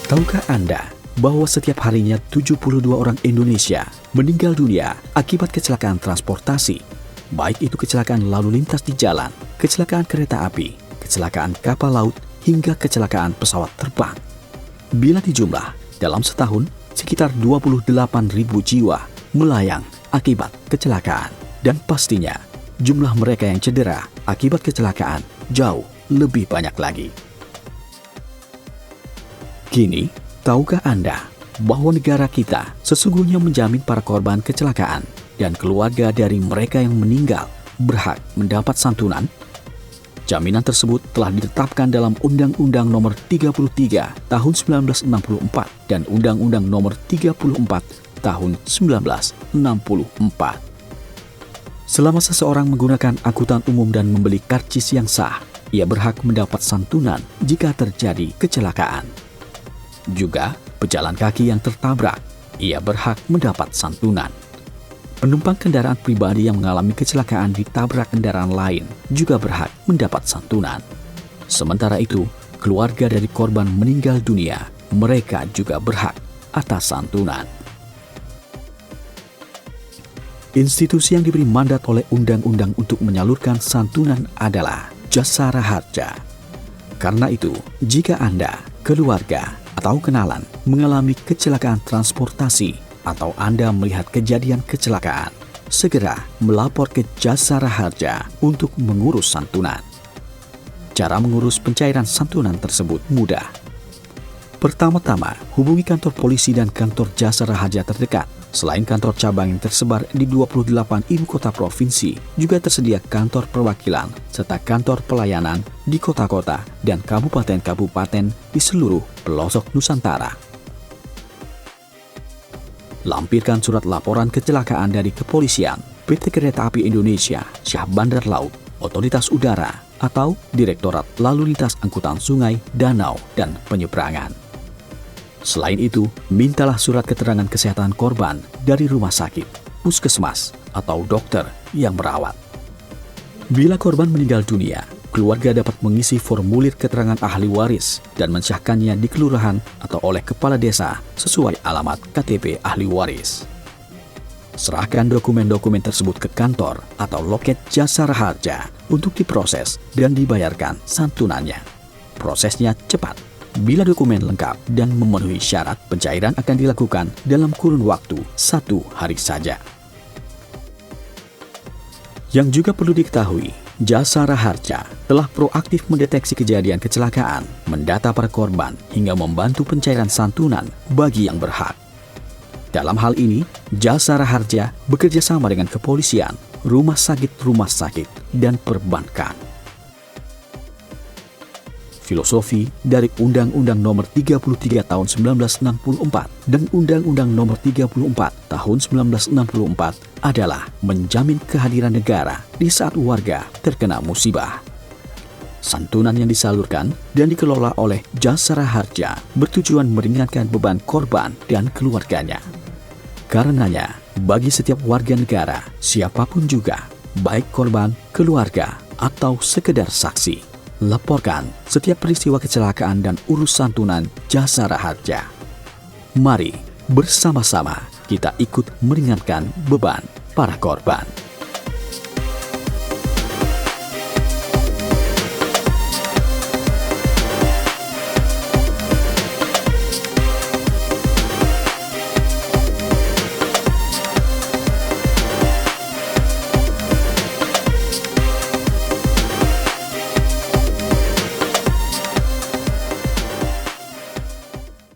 Tahukah Anda bahwa setiap harinya 72 orang Indonesia meninggal dunia akibat kecelakaan transportasi, baik itu kecelakaan lalu lintas di jalan, kecelakaan kereta api, kecelakaan kapal laut, hingga kecelakaan pesawat terbang. Bila dijumlah, dalam setahun sekitar 28.000 jiwa melayang akibat kecelakaan. Dan pastinya jumlah mereka yang cedera akibat kecelakaan jauh lebih banyak lagi. Kini, tahukah Anda bahwa negara kita sesungguhnya menjamin para korban kecelakaan dan keluarga dari mereka yang meninggal berhak mendapat santunan? Jaminan tersebut telah ditetapkan dalam Undang-Undang Nomor 33 Tahun 1964 dan Undang-Undang Nomor 34 Tahun 1964. Selama seseorang menggunakan angkutan umum dan membeli karcis yang sah, ia berhak mendapat santunan jika terjadi kecelakaan. Juga, pejalan kaki yang tertabrak, ia berhak mendapat santunan. Penumpang kendaraan pribadi yang mengalami kecelakaan ditabrak kendaraan lain juga berhak mendapat santunan. Sementara itu, keluarga dari korban meninggal dunia, mereka juga berhak atas santunan. Institusi yang diberi mandat oleh undang-undang untuk menyalurkan santunan adalah Jasara Harja. Karena itu, jika Anda, keluarga, atau kenalan mengalami kecelakaan transportasi atau Anda melihat kejadian kecelakaan, segera melapor ke Jasara Harja untuk mengurus santunan. Cara mengurus pencairan santunan tersebut mudah. Pertama-tama, hubungi kantor polisi dan kantor Jasara Harja terdekat. Selain kantor cabang yang tersebar di 28 ibu kota provinsi, juga tersedia kantor perwakilan serta kantor pelayanan di kota-kota dan kabupaten-kabupaten di seluruh pelosok Nusantara. Lampirkan surat laporan kecelakaan dari kepolisian, PT Kereta Api Indonesia, Syah Bandar Laut, Otoritas Udara, atau Direktorat Lalu Lintas Angkutan Sungai, Danau, dan Penyeberangan. Selain itu, mintalah surat keterangan kesehatan korban dari rumah sakit, puskesmas, atau dokter yang merawat. Bila korban meninggal dunia, keluarga dapat mengisi formulir keterangan ahli waris dan mensyahkannya di kelurahan atau oleh kepala desa sesuai alamat KTP ahli waris. Serahkan dokumen-dokumen tersebut ke kantor atau loket Jasara Harja untuk diproses dan dibayarkan santunannya. Prosesnya cepat. Bila dokumen lengkap dan memenuhi syarat, pencairan akan dilakukan dalam kurun waktu 1 hari saja. Yang juga perlu diketahui, Jasara Harja telah proaktif mendeteksi kejadian kecelakaan, mendata para korban, hingga membantu pencairan santunan bagi yang berhak. Dalam hal ini, Jasara Harja bekerja sama dengan kepolisian, rumah sakit, dan perbankan. Filosofi dari Undang-Undang Nomor 33 Tahun 1964 dan Undang-Undang Nomor 34 Tahun 1964 adalah menjamin kehadiran negara di saat warga terkena musibah. Santunan yang disalurkan dan dikelola oleh Jasara Harja bertujuan meringankan beban korban dan keluarganya. Karenanya, bagi setiap warga negara, siapapun juga, baik korban, keluarga, atau sekedar saksi, laporkan setiap peristiwa kecelakaan dan urus santunan Jasara Harja. Mari bersama-sama kita ikut meringankan beban para korban.